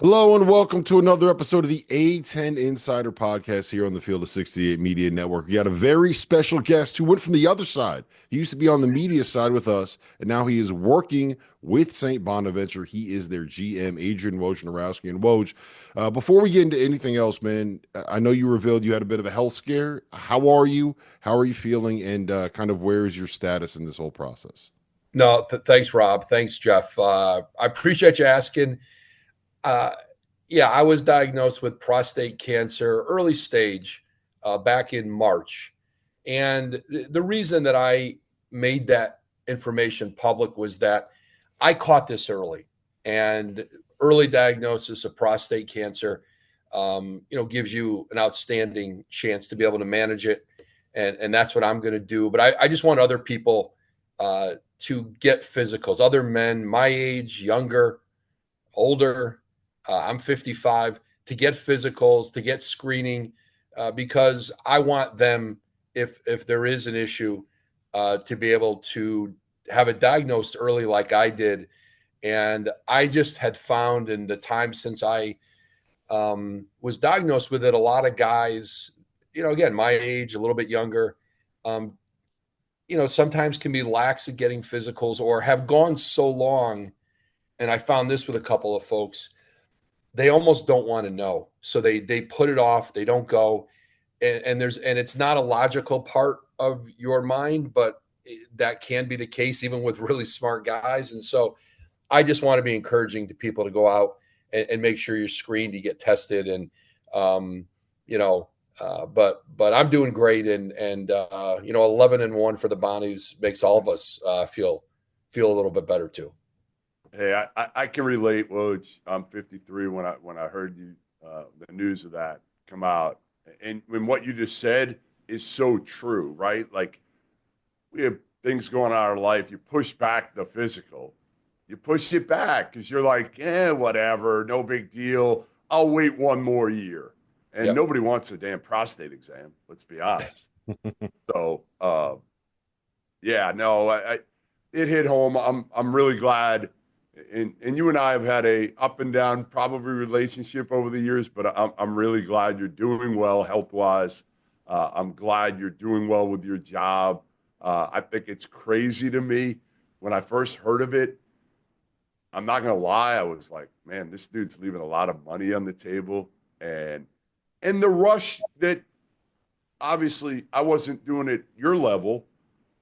Hello and welcome to another episode of the A-10 Insider Podcast here on the Field of 68 Media Network. We got a very special guest who went from the other side. He used to be on the media side with us, and now he is working with St. Bonaventure. He is their GM, Adrian Wojnarowski. And Woj, before we get into anything else, man, I know you revealed you had a bit of a health scare. How are you? How are you feeling? And kind of where is your status in this whole process? No, thanks, Rob. Thanks, Jeff. I appreciate you asking. Uh, yeah, I was diagnosed with prostate cancer, early stage, back in March. And the reason that I made that information public was that I caught this early. And early diagnosis of prostate cancer, gives you an outstanding chance to be able to manage it. And that's what I'm going to do. But I just want other people to get physicals, other men my age, younger, older. I'm 55, to get physicals, to get screening, because I want them, if there is an issue, to be able to have it diagnosed early like I did. And I just had found in the time since I was diagnosed with it, a lot of guys, again, my age, a little bit younger, um, sometimes can be lax at getting physicals or have gone so long. And I found this with a couple of folks, they almost don't want to know. So they put it off, they don't go. And it's not a logical part of your mind, but that can be the case even with really smart guys. And so I just want to be encouraging to people to go out and make sure you're screened, you get tested. And but I'm doing great, and 11-1 for the Bonnies makes all of us feel a little bit better too. Hey, I can relate, Woj. I'm 53 when I heard you the news of that come out, and when what you just said is so true, right? Like, we have things going on in our life. You push back the physical, you push it back because you're like, whatever, no big deal. I'll wait one more year, and Yep. nobody wants a damn prostate exam. Let's be honest. So, yeah, no, I it hit home. I'm really glad. And you and I have had a up and down probably relationship over the years, but I'm really glad you're doing well health wise. I'm glad you're doing well with your job. I think it's crazy to me when I first heard of it. I'm not gonna lie, I was like, man, this dude's leaving a lot of money on the table, and the rush that obviously I wasn't doing at your level,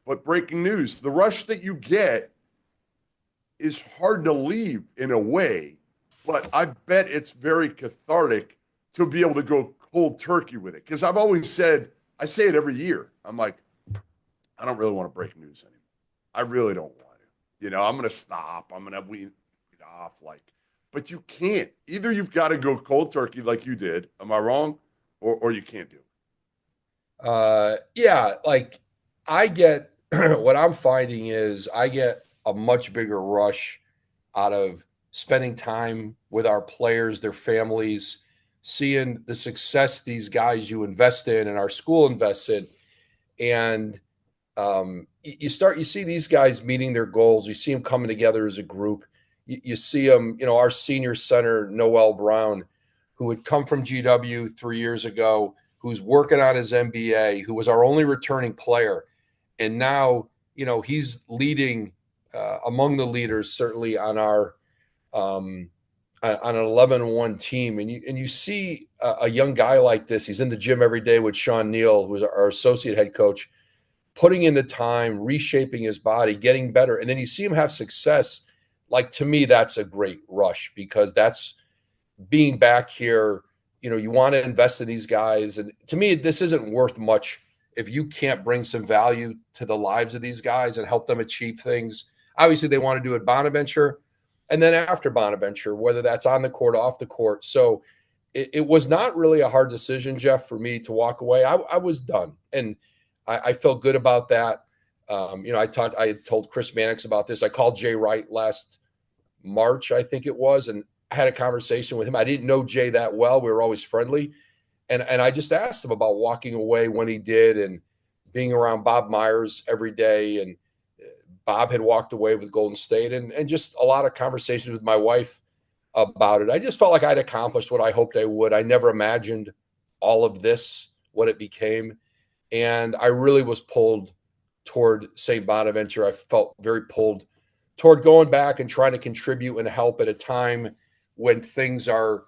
but breaking news, the rush that you get is hard to leave in a way, but I bet it's very cathartic to be able to go cold turkey with it. Because I've always said, I say it every year. I'm like, I don't really want to break news anymore. I really don't want to. I'm going to stop. I'm going to weed it off. But you can't. Either you've got to go cold turkey like you did. Am I wrong? Or you can't do it. Yeah, like I get what I'm finding is I get a much bigger rush out of spending time with our players, their families, seeing the success these guys you invest in and our school invests in. And you see these guys meeting their goals. You see them coming together as a group. You see them, our senior center, Noel Brown, who had come from GW 3 years ago, who's working on his MBA, who was our only returning player. And now, he's leading among the leaders, certainly on our on an 11-1 team. And you see a young guy like this. He's in the gym every day with Sean Neal, who's our associate head coach, putting in the time, reshaping his body, getting better. And then you see him have success. Like, to me, that's a great rush, because that's being back here. You want to invest in these guys. And to me, this isn't worth much if you can't bring some value to the lives of these guys and help them achieve things. Obviously, they want to do it Bonaventure, and then after Bonaventure, whether that's on the court, off the court. So it was not really a hard decision, Jeff, for me to walk away. I was done, and I felt good about that. I had told Chris Mannix about this. I called Jay Wright last March, I think it was, and I had a conversation with him. I didn't know Jay that well. We were always friendly. And I just asked him about walking away when he did, and being around Bob Myers every day. And Bob had walked away with Golden State, and just a lot of conversations with my wife about it. I just felt like I'd accomplished what I hoped I would. I never imagined all of this, what it became. And I really was pulled toward St. Bonaventure. I felt very pulled toward going back and trying to contribute and help at a time when things are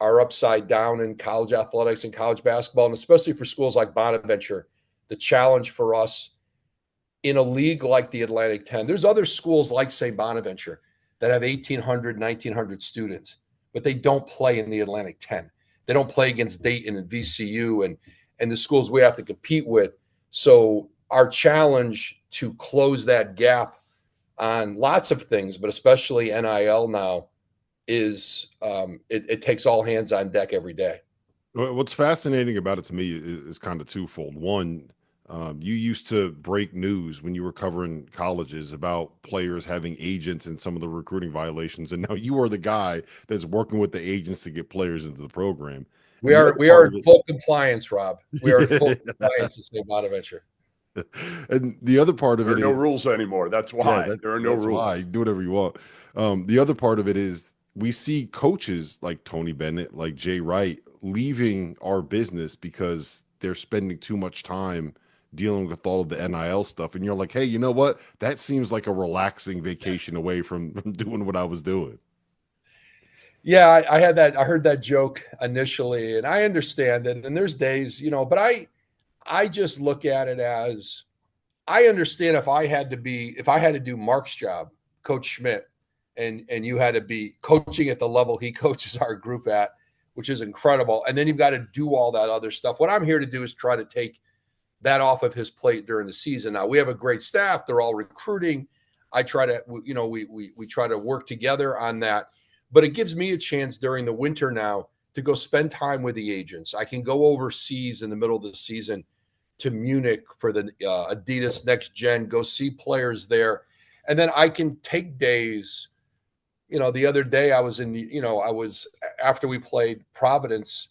upside down in college athletics and college basketball, and especially for schools like Bonaventure. The challenge for us in a league like the Atlantic 10, there's other schools like St. Bonaventure that have 1,800, 1,900 students, but they don't play in the Atlantic 10. They don't play against Dayton and VCU and the schools we have to compete with. So our challenge to close that gap on lots of things, but especially NIL now, is it takes all hands on deck every day. What's fascinating about it to me is kind of twofold. One, you used to break news when you were covering colleges about players having agents and some of the recruiting violations, and now you are the guy that's working with the agents to get players into the program. We are in full compliance, Rob. We are in full compliance at St. Bonaventure. And the other part of there it are no is rules anymore. That's why there are no rules. Why. Do whatever you want. The other part of it is we see coaches like Tony Bennett, like Jay Wright, leaving our business because they're spending too much time dealing with all of the NIL stuff. And you're like, hey, you know what? That seems like a relaxing vacation away from doing what I was doing. Yeah, I heard that joke initially, and I understand it. And there's days, but I just look at it as, I understand if I had to do Mark's job, Coach Schmidt, and you had to be coaching at the level he coaches our group at, which is incredible. And then you've got to do all that other stuff. What I'm here to do is try to take that off of his plate during the season. Now we have a great staff. They're all recruiting. I try to, we try to work together on that, but it gives me a chance during the winter now to go spend time with the agents. I can go overseas in the middle of the season to Munich for the Adidas Next Gen, go see players there. And then I can take days. The other day I was after we played Providence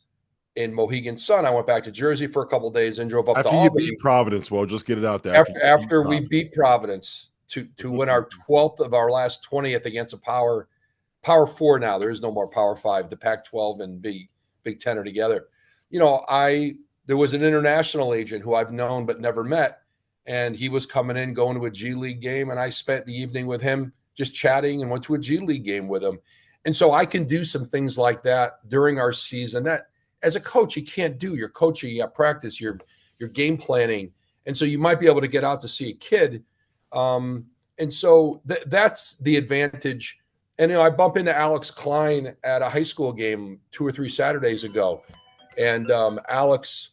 in Mohegan Sun, I went back to Jersey for a couple of days and drove up to Albany. After you beat Providence, well, just get it out there. After we beat Providence to win our 12th of our last 20th against a Power 4 now. There is no more Power 5. The Pac-12 and Big Ten are together. There was an international agent who I've known but never met, and he was coming in, going to a G League game, and I spent the evening with him just chatting and went to a G League game with him. And so I can do some things like that during our season that as a coach you can't do. You're coaching, you have practice, you're game planning. And so you might be able to get out to see a kid. And so that's the advantage. And, I bump into Alex Klein at a high school game 2 or 3 Saturdays ago. And Alex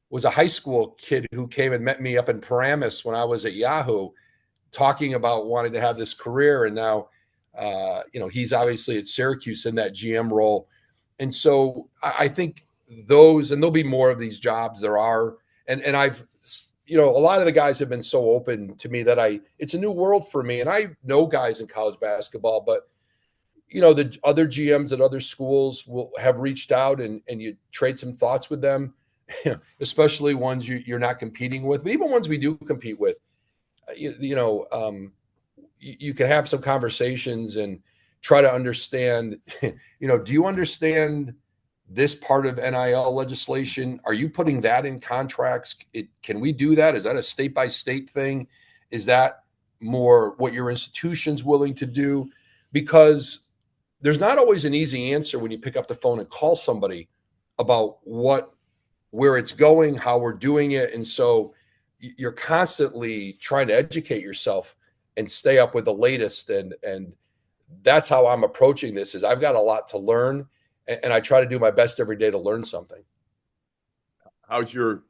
was a high school kid who came and met me up in Paramus when I was at Yahoo, talking about wanting to have this career. And now, he's obviously at Syracuse in that GM role. And so I think and there'll be more of these jobs there are. And I've, a lot of the guys have been so open to me that it's a new world for me. And I know guys in college basketball, but the other GMs at other schools will have reached out and you trade some thoughts with them, especially ones you're not competing with, but even ones we do compete with. You can have some conversations and try to understand, do you understand this part of NIL legislation? Are you putting that in contracts? Can we do that? Is that a state-by-state thing? Is that more what your institution's willing to do? Because there's not always an easy answer when you pick up the phone and call somebody about where it's going, how we're doing it. And so you're constantly trying to educate yourself and stay up with the latest. And that's how I'm approaching this. Is I've got a lot to learn, and I try to do my best every day to learn something. How's your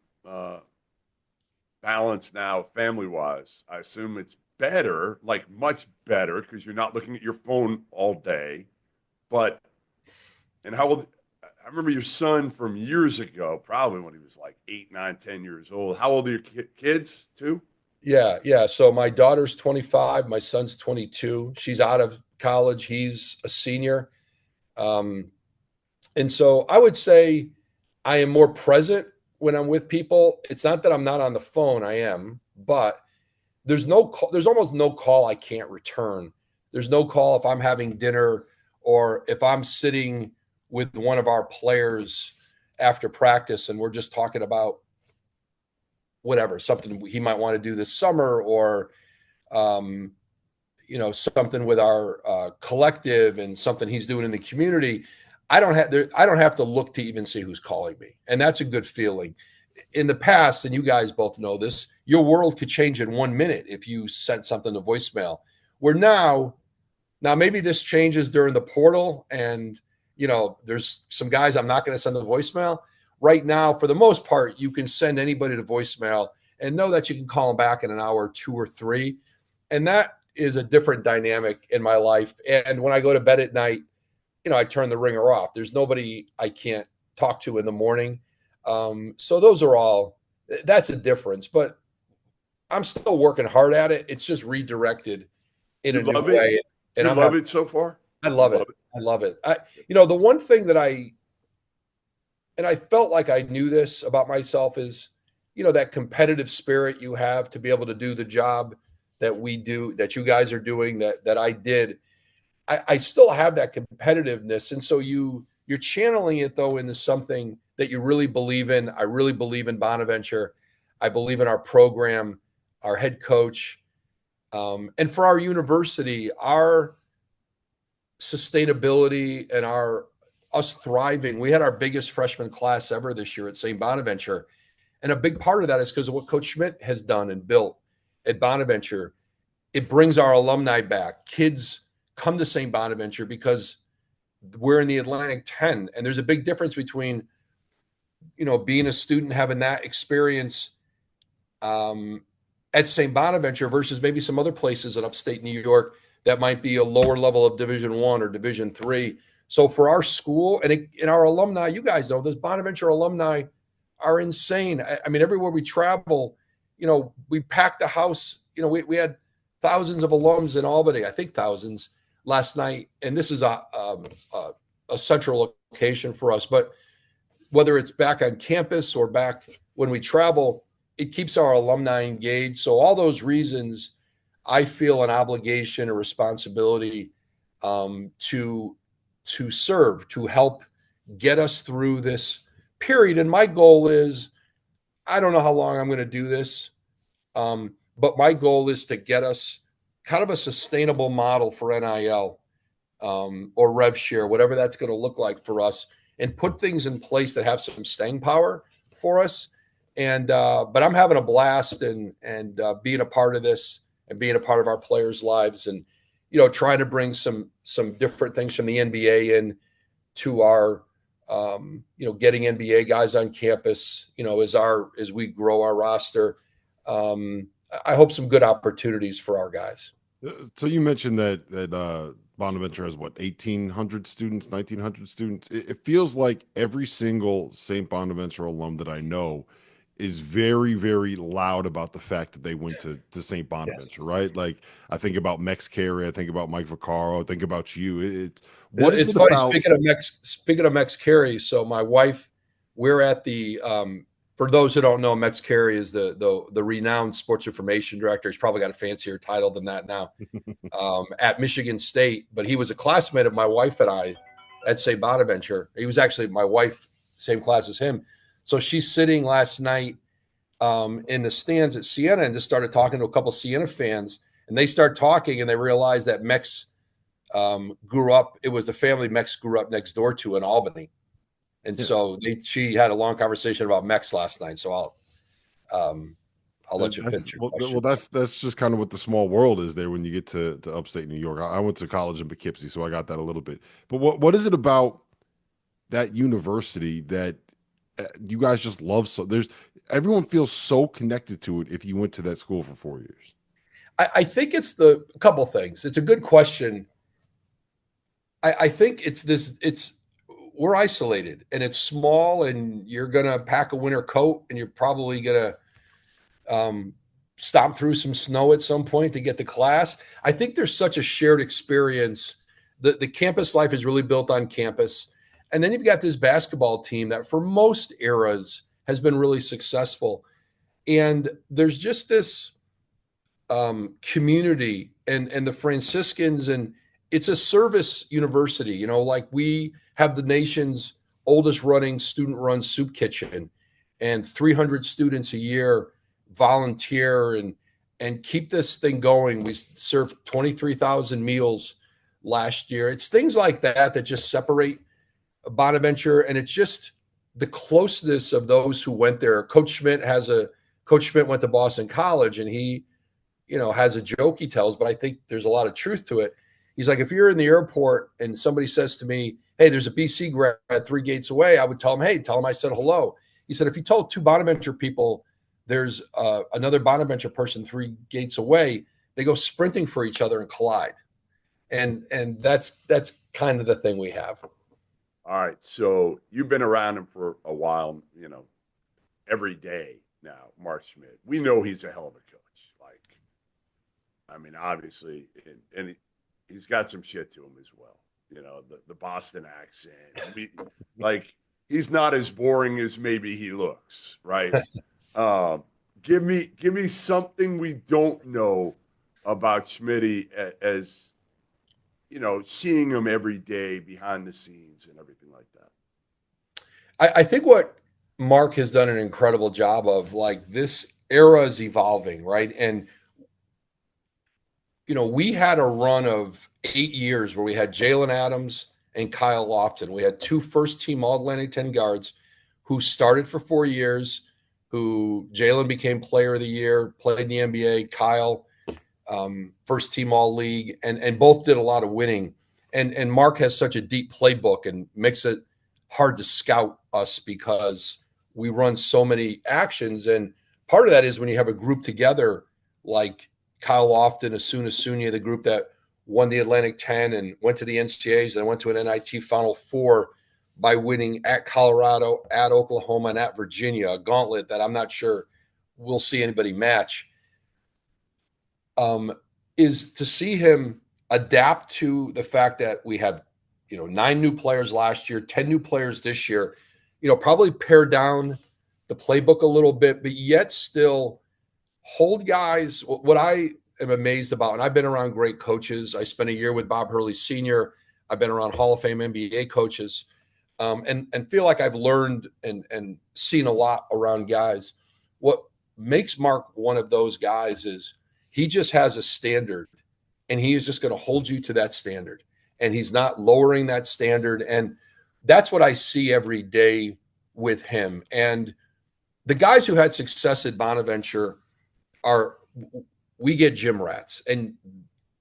balance now, family-wise? I assume it's better, like much better, because you're not looking at your phone all day. And how old? I remember your son from years ago, probably when he was like 8, 9, 10 years old. How old are your kids too? Yeah. So my daughter's 25, my son's 22. She's out of college. He's a senior. And so I would say I am more present when I'm with people. It's not that I'm not on the phone. I am, but there's almost no call I can't return There's no call if I'm having dinner or if I'm sitting with one of our players after practice and we're just talking about whatever, something he might want to do this summer, or something with our collective and something he's doing in the community. I don't have to look to even see who's calling me, and that's a good feeling. In the past, and you guys both know this, your world could change in 1 minute if you sent something to voicemail. Where now maybe this changes during the portal, and there's some guys I'm not going to send to voicemail. Right now, for the most part, you can send anybody to voicemail and know that you can call them back in an hour, 2 or 3. And that is a different dynamic in my life. And when I go to bed at night, I turn the ringer off. There's nobody I can't talk to in the morning. So that's a difference. But I'm still working hard at it. It's just redirected in a new way. And I love it so far. I love it. I love it. The one thing that I felt like I knew this about myself is, that competitive spirit you have to be able to do the job that we do, that you guys are doing, that I did. I still have that competitiveness. And so you're channeling it though into something that you really believe in. I really believe in Bonaventure. I believe in our program, our head coach. And for our university, our sustainability and us thriving. We had our biggest freshman class ever this year at St. Bonaventure. And a big part of that is because of what Coach Schmidt has done and built at Bonaventure. It brings our alumni back. Kids come to St. Bonaventure because we're in the Atlantic 10. And there's a big difference between, being a student, having that experience at St. Bonaventure versus maybe some other places in upstate New York that might be a lower level of Division I or Division III. So for our school and our alumni, you guys know, those Bonaventure alumni are insane. I mean, everywhere we travel, we packed the house. We had thousands of alums in Albany, I think thousands last night. And this is a central location for us. But whether it's back on campus or back when we travel, it keeps our alumni engaged. So all those reasons, I feel an obligation, a responsibility to serve, to help get us through this period. And my goal is, I don't know how long I'm going to do this, but my goal is to get us kind of a sustainable model for NIL or rev share, whatever that's going to look like for us, and put things in place that have some staying power for us. And but I'm having a blast and being a part of this and being a part of our players' lives, and trying to bring some different things from the NBA in to our getting NBA guys on campus, as we grow our roster. I hope some good opportunities for our guys. So you mentioned that Bonaventure has 1,800 students, 1,900 students. It feels like every single St. Bonaventure alum that I know is very, very loud about the fact that they went to St. Bonaventure, yes. Right? Like I think about Mex Carey, I think about Mike Vaccaro, I think about you. It's funny, about? Speaking of Mex Carey, so my wife, we're at the for those who don't know, Mex Carey is the renowned sports information director. He's probably got a fancier title than that now at Michigan State, but he was a classmate of my wife and I at St. Bonaventure. He was actually my wife, same class as him. So she's sitting last night in the stands at Siena and just started talking to a couple of Siena fans. And they start talking and they realize that Mex grew up. It was the family Mex grew up next door to in Albany. And so she had a long conversation about Mex last night. So I'll let you finish. Well, that's just kind of what the small world is there when you get to upstate New York. I went to college in Poughkeepsie, so I got that a little bit. But what is it about that university that you guys just love? So everyone feels so connected to it if you went to that school for 4 years. I think it's a couple things. It's a good question. I think we're isolated and it's small, and you're going to pack a winter coat and you're probably going to stomp through some snow at some point to get to class. I think there's such a shared experience. The campus life is really built on campus. And then you've got this basketball team that for most eras has been really successful. And there's just this community and the Franciscans, and it's a service university. You know, like we have the nation's oldest running student-run soup kitchen, and 300 students a year volunteer and keep this thing going. We served 23,000 meals last year. It's things like that that just separate Bonaventure, and it's just the closeness of those who went there. Coach Schmidt went to Boston College, and he, you know, has a joke he tells, but I think there's a lot of truth to it. He's like, if you're in the airport and somebody says to me, hey, there's a BC grad 3 gates away, I would tell him, hey, tell him I said hello. He said, if you told 2 Bonaventure people there's another Bonaventure person 3 gates away, they go sprinting for each other and collide. And that's kind of the thing we have. All right. So you've been around him for a while, you know, every day now, Mark Schmidt. We know he's a hell of a coach. Like, I mean, obviously, and he's got some shit to him as well. You know, the Boston accent. I mean, like, he's not as boring as maybe he looks, right? Give me something we don't know about Schmitty as, you know, seeing him every day behind the scenes and everything like that. I think what Mark has done an incredible job of, like, this era is evolving, right? And, you know, we had a run of 8 years where we had Jalen Adams and Kyle Lofton. We had 2 first-team All-Atlantic 10 guards who started for 4 years, who Jalen became player of the year, played in the NBA, Kyle, first-team All-League, and both did a lot of winning. And Mark has such a deep playbook and makes it hard to scout us because we run so many actions. And part of that is when you have a group together like Kyle Lofton, Asunia, the group that won the Atlantic 10 and went to the NCAAs and went to an NIT Final Four by winning at Colorado, at Oklahoma, and at Virginia, a gauntlet that I'm not sure we'll see anybody match, is to see him adapt to the fact that we had, you know, 9 new players last year, 10 new players this year, you know, probably pare down the playbook a little bit, but yet still hold guys. What I am amazed about, and I've been around great coaches. I spent a year with Bob Hurley Sr. I've been around Hall of Fame NBA coaches, and feel like I've learned and seen a lot around guys. What makes Mark one of those guys is he just has a standard, and he is just going to hold you to that standard, and he's not lowering that standard. And that's what I see every day with him. And the guys who had success at Bonaventure we get gym rats, and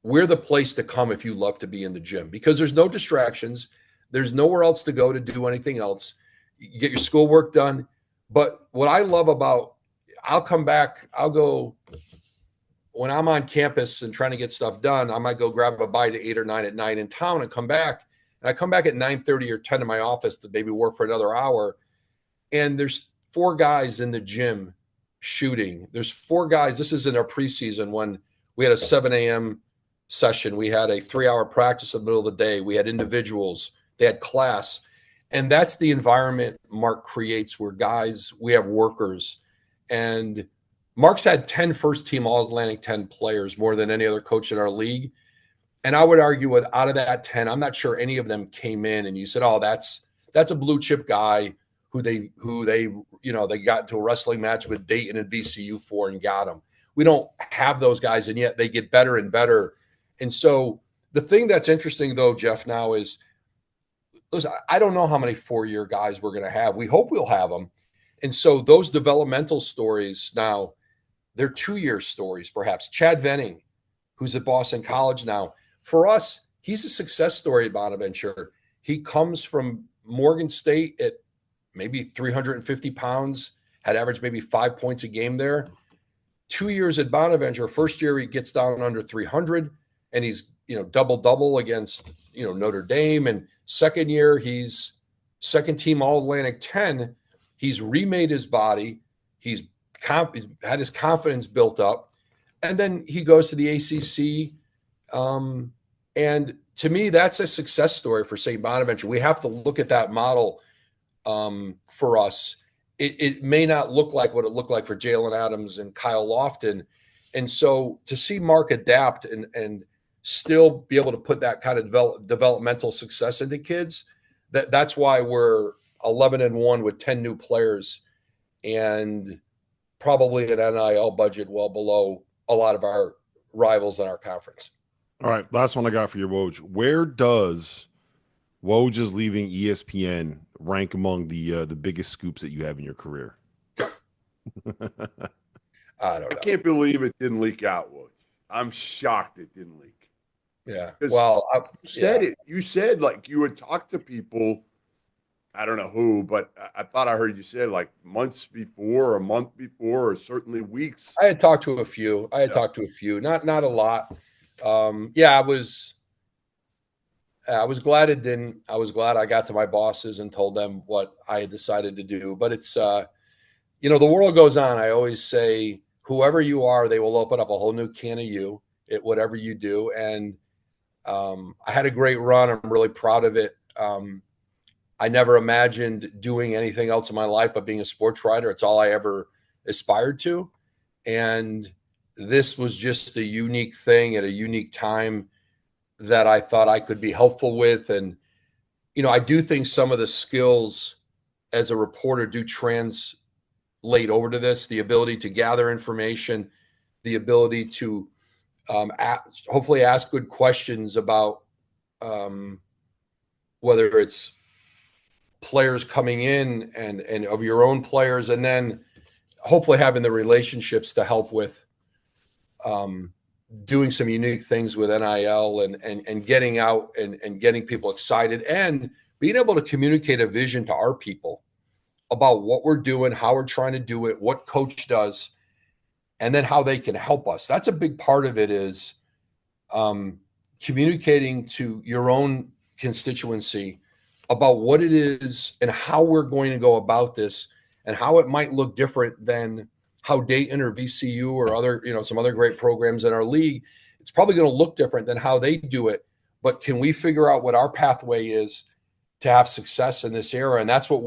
we're the place to come if you love to be in the gym, because there's no distractions. There's nowhere else to go to do anything else. You get your schoolwork done. But what I love about, I'll come back, I'll go, when I'm on campus and trying to get stuff done, I might go grab a bite at 8 or 9 at night in town and come back. And I come back at 9:30 or 10 to my office to maybe work for another hour. And there's 4 guys in the gym shooting. There's 4 guys. This is in our preseason when we had a 7 a.m. session. We had a 3-hour practice in the middle of the day. We had individuals. They had class. And that's the environment Mark creates, where guys, we have workers. And Mark's had 10 first-team All-Atlantic 10 players, more than any other coach in our league. And I would argue with, out of that 10, I'm not sure any of them came in and you said, oh, that's a blue chip guy who they you know, they got into a wrestling match with Dayton and VCU for and got him. We don't have those guys, and yet they get better and better. And so the thing that's interesting, though, Jeff, now is, listen, I don't know how many 4-year guys we're going to have. We hope we'll have them. And so those developmental stories now, they're 2-year stories, perhaps. Chad Venning, who's at Boston College now, for us, he's a success story at Bonaventure. He comes from Morgan State at maybe 350 pounds, had averaged maybe 5 points a game there. 2 years at Bonaventure, first year he gets down under 300, and he's, you know, double against, you know, Notre Dame. And second year, he's second-team All-Atlantic 10. He's remade his body. He's had his confidence built up. And then he goes to the ACC. And to me, that's a success story for St. Bonaventure. We have to look at that model for us. It may not look like what it looked like for Jalen Adams and Kyle Lofton. And so to see Mark adapt and still be able to put that kind of developmental success into kids, that's why we're 11-1 with 10 new players and probably an NIL budget well below a lot of our rivals in our conference. All right, last one I got for you, Woj. Where does Woj leaving ESPN rank among the biggest scoops that you have in your career? I don't know. I can't believe it didn't leak out, Woj. I'm shocked it didn't leak. Yeah. Well, you said like you would talk to people. I don't know who, but I thought I heard you say like months before, or a month before, or certainly weeks. I had talked to a few. Not a lot. I was glad it didn't. I was glad I got to my bosses and told them what I had decided to do. But it's, the world goes on. I always say, whoever you are, they will open up a whole new can of you at whatever you do. And I had a great run. I'm really proud of it. I never imagined doing anything else in my life but being a sports writer. It's all I ever aspired to. And this was just a unique thing at a unique time that I thought I could be helpful with. And, I do think some of the skills as a reporter do translate over to this, the ability to gather information, the ability to hopefully ask good questions about whether it's players coming in and of your own players, and then hopefully having the relationships to help with doing some unique things with NIL and getting out and getting people excited and being able to communicate a vision to our people about what we're doing, how we're trying to do it, what coach does, and then how they can help us. That's a big part of it, is communicating to your own constituency about what it is and how we're going to go about this and how it might look different than how Dayton or VCU or other, some other great programs in our league. It's probably going to look different than how they do it, but can we figure out what our pathway is to have success in this era? And that's what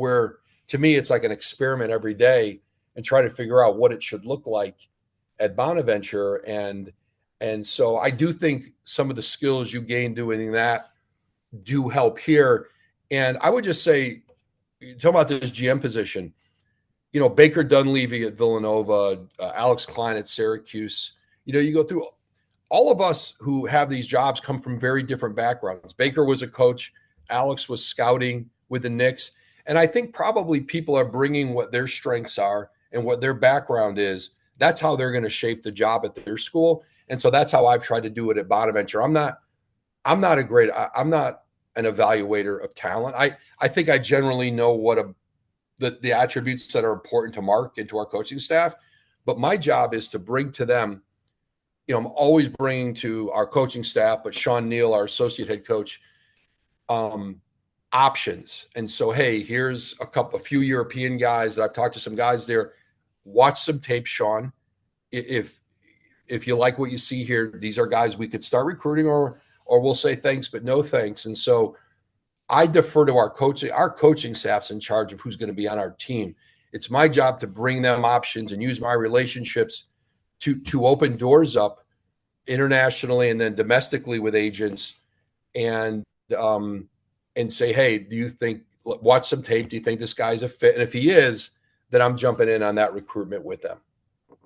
to me, it's like an experiment every day and try to figure out what it should look like at Bonaventure. And so I do think some of the skills you gain doing that do help here. And I would just say, talk about this GM position, Baker Dunleavy at Villanova, Alex Klein at Syracuse, you go through, all of us who have these jobs come from very different backgrounds. Baker was a coach. Alex was scouting with the Knicks. And I think probably people are bringing what their strengths are and what their background is. That's how they're going to shape the job at their school. And so that's how I've tried to do it at Bonaventure. I'm not an evaluator of talent. I think I generally know what the attributes that are important to Mark and to our coaching staff, but my job is to bring to them, I'm always bringing to our coaching staff, but Sean Neal, our associate head coach, options. And so, hey, here's a few European guys that I've talked to some guys there. Watch some tape, Sean. If you like what you see here, these are guys we could start recruiting, or we'll say thanks, but no thanks. And so I defer to our coaching. Our coaching staff's in charge of who's going to be on our team. It's my job to bring them options and use my relationships to open doors up internationally and then domestically with agents, and say, hey, watch some tape. Do you think this guy's a fit? And if he is, then I'm jumping in on that recruitment with them.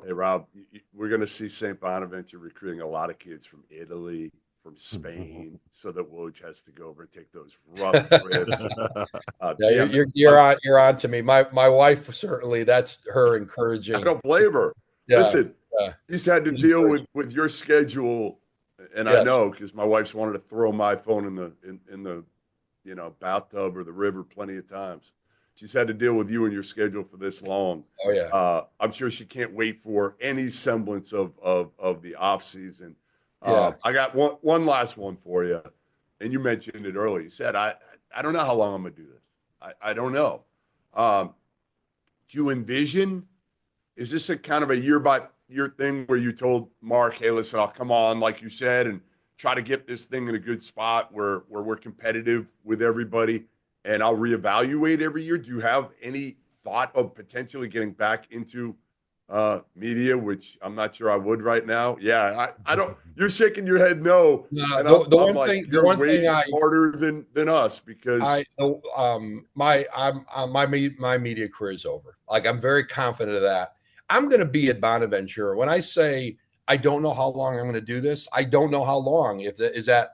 Hey, Rob, we're going to see St. Bonaventure recruiting a lot of kids from Italy, from Spain, so that Woj has to go over and take those rough trips. You're on to me. My wife, certainly, that's her encouraging. I don't blame her. Yeah, listen, he's had to deal with your schedule, and yes. I know, because my wife's wanted to throw my phone in the bathtub or the river plenty of times. She's had to deal with you and your schedule for this long. Oh yeah. I'm sure she can't wait for any semblance of the off season. Yeah. I got one last one for you, and you mentioned it earlier. You said I don't know how long I'm gonna do this. I don't know. Do you envision? Is this a kind of a year by year thing where you told Mark, hey, listen, I'll come on, like you said, and try to get this thing in a good spot where we're competitive with everybody, and I'll reevaluate every year? Do you have any thought of potentially getting back into media, which I'm not sure I would right now. Yeah, I don't. You're shaking your head no, and the I'm one like, thing, you're way smarter than us because my media career is over. Like, I'm very confident of that. I'm going to be at Bonaventure. When I say I don't know how long I'm going to do this, I don't know how long. Is that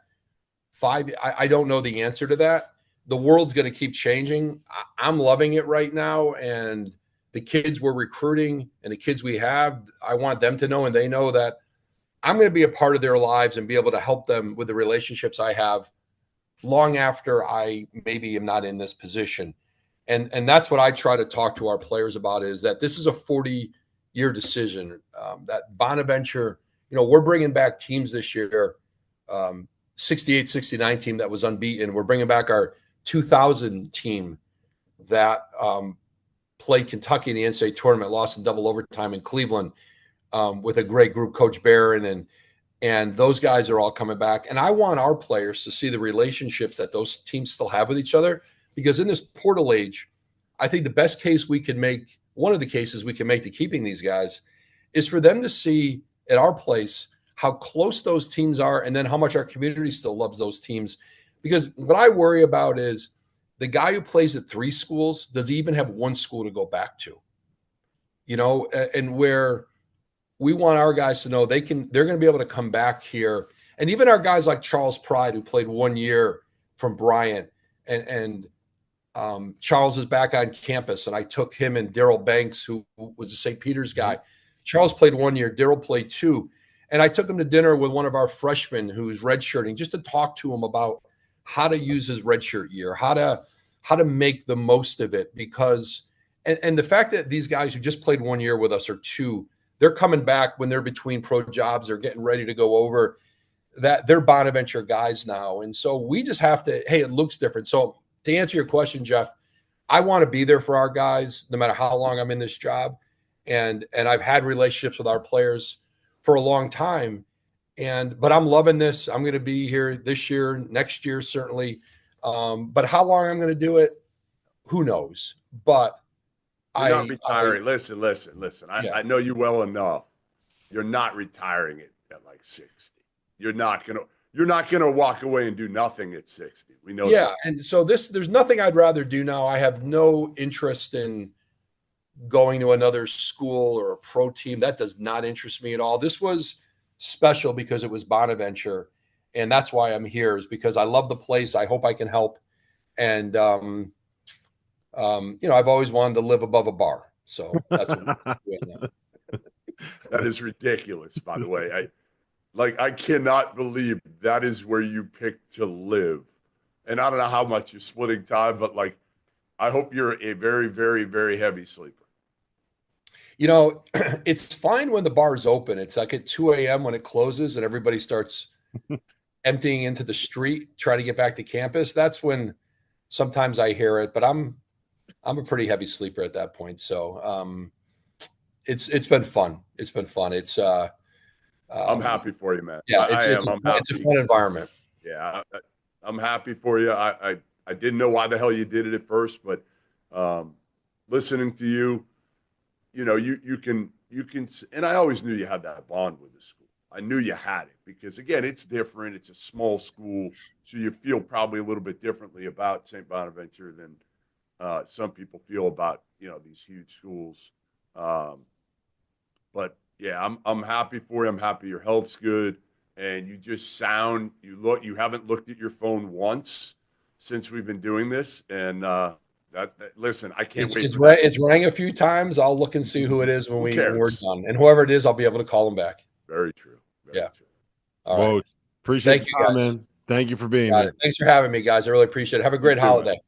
5? I don't know the answer to that. The world's going to keep changing. I'm loving it right now, and the kids we're recruiting and the kids we have, I want them to know, and they know that I'm going to be a part of their lives and be able to help them with the relationships I have long after I maybe am not in this position. And that's what I try to talk to our players about, is that this is a 40-year decision. That Bonaventure, we're bringing back teams this year, 68, 69 team that was unbeaten. We're bringing back our 2000 team that played Kentucky in the NCAA tournament, lost in double overtime in Cleveland with a great group, Coach Barron, and those guys are all coming back. And I want our players to see the relationships that those teams still have with each other, because in this portal age, I think the best case we can make, one of the cases we can make to keeping these guys, is for them to see at our place how close those teams are, and then how much our community still loves those teams. Because what I worry about is the guy who plays at 3 schools, does he even have 1 school to go back to? And where we want our guys to know they're going to be able to come back here. And even our guys like Charles Pride, who played 1 year from Bryant, and Charles is back on campus, and I took him and Daryl Banks, who was a St. Peter's guy. Charles played 1 year, Daryl played 2. And I took him to dinner with one of our freshmen who's redshirting, just to talk to him about how to use his redshirt year, how to make the most of it. Because, and the fact that these guys who just played 1 year with us, or 2, they're coming back when they're between pro jobs, they're getting ready to go over, that they're Bonaventure guys now. And so we just have to, hey, it looks different. So to answer your question, Jeff, I want to be there for our guys no matter how long I'm in this job. And I've had relationships with our players for a long time. But I'm loving this. I'm going to be here this year, next year, certainly. But how long I'm going to do it, who knows? But you're not retiring. Listen. I know you well enough. You're not retiring at like 60. You're not gonna walk away and do nothing at 60. We know. Yeah, that. And so there's nothing I'd rather do now. I have no interest in going to another school or a pro team. That does not interest me at all. This was special because it was Bonaventure, and that's why I'm here, is because I love the place. I hope I can help. And I've always wanted to live above a bar. So that's what I'm doing now. That is ridiculous, by the way. I cannot believe that is where you picked to live. And I don't know how much you're splitting time, but I hope you're a very, very, very heavy sleeper. It's fine when the bar is open. It's like at 2 a.m. when it closes and everybody starts emptying into the street, trying to get back to campus. That's when sometimes I hear it, but I'm a pretty heavy sleeper at that point. So it's been fun. It's been fun. I'm happy for you, man. Yeah, it's a fun environment. Yeah, I'm happy for you. I didn't know why the hell you did it at first, but listening to you, you can, and I always knew you had that bond with the school. I knew you had it because, again, it's different. It's a small school, so you feel probably a little bit differently about St. Bonaventure than some people feel about, these huge schools. But yeah, I'm happy for you. I'm happy your health's good, and you just you haven't looked at your phone once since we've been doing this, and listen, I can't wait. It's rang a few times. I'll look and see who it is when we're done, and whoever it is, I'll be able to call them back. Very true. Very true. All right. Appreciate you, guys. man. Thank you for being here. Thanks for having me, guys. I really appreciate it. Have a great holiday. Man.